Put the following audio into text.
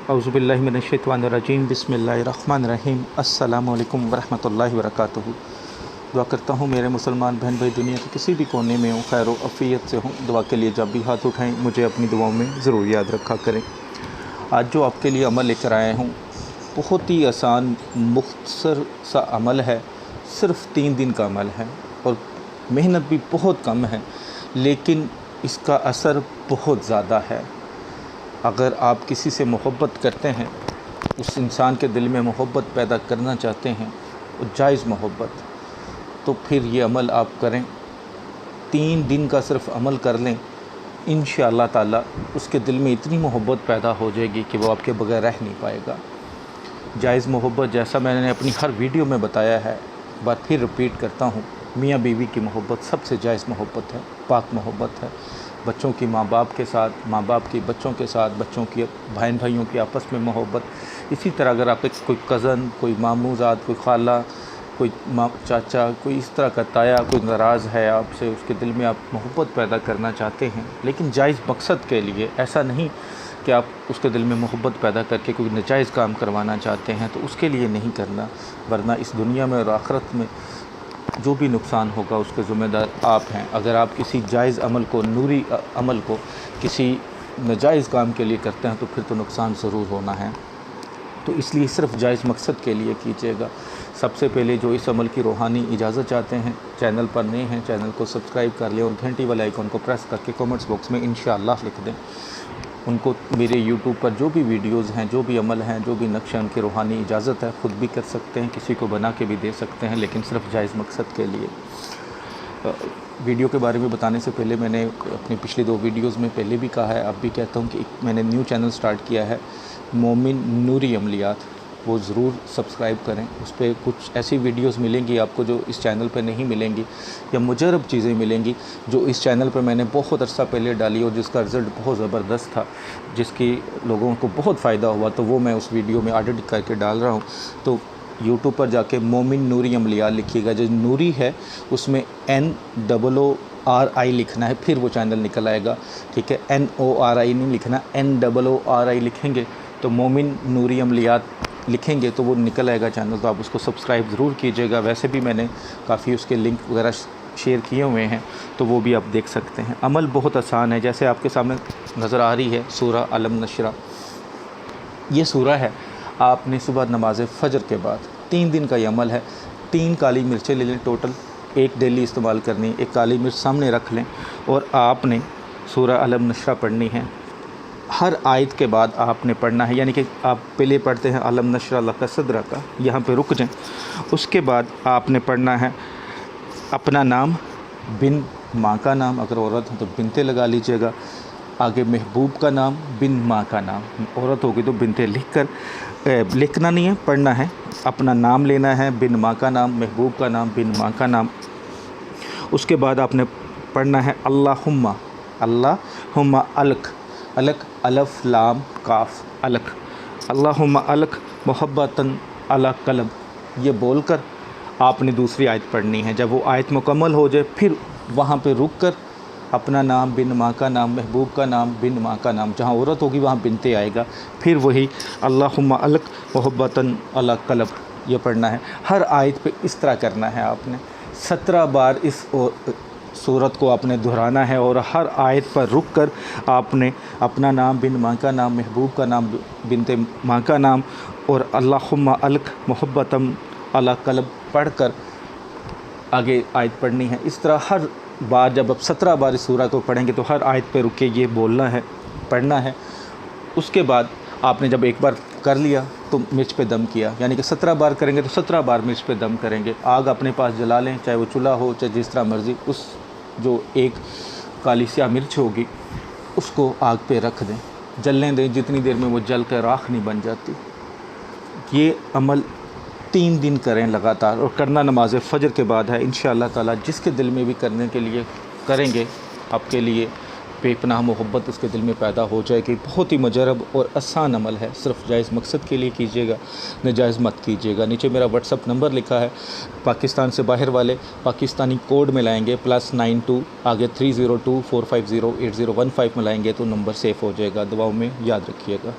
औज़ुबिल्लाहि मिनश्शैतानिर्रजीम बिस्मिल्लाहिर्रहमानिर्रहीम अस्सलामु अलैकुम वरहमतुल्लाहि वबरकातुहू। दुआ करता हूँ मेरे मुसलमान बहन भाई दुनिया के किसी भी कोने में हों, खैर अफ़ियत से हों। दुआ के लिए जब भी हाथ उठाएं मुझे अपनी दुआओं में ज़रूर याद रखा करें। आज जो आपके लिए अमल लेकर आए हूँ बहुत ही आसान मुख्तसर सा अमल है। सिर्फ़ 3 दिन का अमल है और मेहनत भी बहुत कम है, लेकिन इसका असर बहुत ज़्यादा है। अगर आप किसी से मोहब्बत करते हैं, उस इंसान के दिल में मोहब्बत पैदा करना चाहते हैं और जायज़ मोहब्बत, तो फिर ये अमल आप करें। 3 दिन का सिर्फ अमल कर लें, इंशाअल्लाह ताला उसके दिल में इतनी मोहब्बत पैदा हो जाएगी कि वो आपके बगैर रह नहीं पाएगा। जायज़ मोहब्बत, जैसा मैंने अपनी हर वीडियो में बताया है, एक बार फिर रिपीट करता हूँ, मियाँ बीवी की मोहब्बत सबसे जायज़ मोहब्बत है, पाक मोहब्बत है। बच्चों की माँ बाप के साथ, माँ बाप की बच्चों के साथ, बच्चों की बहन भाइयों की आपस में मोहब्बत। इसी तरह अगर आपके कोई कज़न, कोई मामूज़ाद, कोई खाला, कोई चाचा, कोई इस तरह का ताया, कोई नाराज़ है आपसे, उसके दिल में आप मोहब्बत पैदा करना चाहते हैं, लेकिन जायज़ मकसद के लिए, ऐसा नहीं कि आप उसके दिल में मोहब्बत पैदा करके कोई नाजायज़ काम करवाना चाहते हैं, तो उसके लिए नहीं करना, वरना इस दुनिया में और आखिरत में जो भी नुकसान होगा उसके ज़िम्मेदार आप हैं। अगर आप किसी जायज़ अमल को, नूरी अमल को किसी नाजायज़ काम के लिए करते हैं तो फिर तो नुकसान ज़रूर होना है। तो इसलिए सिर्फ़ जायज़ मकसद के लिए कीजिएगा। सबसे पहले जो इस अमल की रूहानी इजाज़त चाहते हैं, चैनल पर नए हैं, चैनल को सब्सक्राइब कर लें और घंटी वाले आइकन को प्रेस करके कमेंट्स बॉक्स में इंशाअल्लाह लिख दें। उनको मेरे यूट्यूब पर जो भी वीडियोज़ हैं, जो भी अमल हैं, जो भी नक्शे, उनकी रूहानी इजाज़त है, ख़ुद भी कर सकते हैं, किसी को बना के भी दे सकते हैं, लेकिन सिर्फ जायज़ मकसद के लिए। वीडियो के बारे में बताने से पहले मैंने अपनी पिछली 2 वीडियोज़ में पहले भी कहा है, अब भी कहता हूँ कि मैंने न्यू चैनल स्टार्ट किया है, मोमिन नूरी अमलियात, वो ज़रूर सब्सक्राइब करें। उस पर कुछ ऐसी वीडियोस मिलेंगी आपको जो इस चैनल पर नहीं मिलेंगी, या मुजरब चीज़ें मिलेंगी जो इस चैनल पर मैंने बहुत अर्सा पहले डाली और जिसका रिज़ल्ट बहुत ज़बरदस्त था, जिसकी लोगों को बहुत फ़ायदा हुआ, तो वो मैं उस वीडियो में एडिट करके डाल रहा हूँ। तो यूट्यूब पर जाके मोमिन नूरी अमलियात लिखिएगा, जो नूरी है उसमें NOORI लिखना है, फिर वो चैनल निकल आएगा, ठीक है। NORI नहीं लिखना, NOORI लिखेंगे तो मोमिन नूरी अमलियात लिखेंगे तो वो निकल आएगा चैनल। तो आप उसको सब्सक्राइब ज़रूर कीजिएगा। वैसे भी मैंने काफ़ी उसके लिंक वगैरह शेयर किए हुए हैं, तो वो भी आप देख सकते हैं। अमल बहुत आसान है, जैसे आपके सामने नज़र आ रही है सूरह अलम नशरा, ये सूरह है। आपने सुबह नमाज फ़जर के बाद 3 दिन का ये अमल है। 3 काली मिर्चें ले लें, टोटल 1 डेली इस्तेमाल करनी है। 1 काली मिर्च सामने रख लें और आपने सूरह अलम नशरा पढ़नी है। हर आयत के बाद आपने पढ़ना है, यानी कि आप पहले पढ़ते हैं अलम नशरा लका सदरा का, यहाँ पे रुक जाएं। उसके बाद आपने पढ़ना है अपना नाम, बिन माँ का नाम, अगर औरत है तो बिनते लगा लीजिएगा, आगे महबूब का नाम, बिन माँ का नाम, औरत होगी तो बिनते लिखना नहीं है, पढ़ना है। अपना नाम लेना है, बिन माँ का नाम, महबूब का नाम, बिन माँ का नाम। उसके बाद आपने पढ़ना है अल्लाहुम्मा अलक, अलक अलफ लाम काफ अलक, अल्लाहुम्मा अलक मोहब्बतन अला कलब, ये बोलकर आपने दूसरी आयत पढ़नी है। जब वो आयत मुकम्मल हो जाए फिर वहाँ पे रुक कर अपना नाम, बिन माँ का नाम, महबूब का नाम, बिन माँ का नाम, जहाँ औरत होगी वहाँ बिनते आएगा, फिर वही अल्लाहुम्मा अलक मोहब्बतन अला कलब, ये पढ़ना है। हर आयत पे इस तरह करना है आपने। 17 बार इस सूरत को आपने दोहराना है और हर आयत पर रुक कर आपने अपना नाम, बिन माँ का नाम, महबूब का नाम, बिनते माँ का नाम और अल्लाहुम्मा अलक मोहब्बतम अला कलब पढ़कर आगे आयत पढ़नी है। इस तरह हर बार जब आप 17 बार इस सूरह को पढ़ेंगे तो हर आयत पे रुक के ये बोलना है, पढ़ना है। उसके बाद आपने जब एक बार कर लिया तो मिर्च पे दम किया, यानी कि 17 बार करेंगे तो 17 बार मिर्च पे दम करेंगे। आग अपने पास जला लें, चाहे वो चूल्हा हो, चाहे जिस तरह मर्ज़ी, उस जो एक काली स्याह मिर्च होगी उसको आग पे रख दें, जलने दें जितनी देर में वो जल कर राख नहीं बन जाती। ये अमल 3 दिन करें लगातार, और करना नमाज फ़जर के बाद है। इंशाअल्लाह ताला जिसके दिल में भी करने के लिए करेंगे, आपके लिए बेपनाह मोहब्बत उसके दिल में पैदा हो जाएगी। बहुत ही मुजरब और आसान अमल है, सिर्फ जायज़ मकसद के लिए कीजिएगा, नाजायज़ मत कीजिएगा। नीचे मेरा व्हाट्सअप नंबर लिखा है, पाकिस्तान से बाहर वाले पाकिस्तानी कोड में लाएंगे +92 आगे 302 450 8015 में लाएंगे तो नंबर सेफ़ हो जाएगा। दुआओं में याद रखिएगा।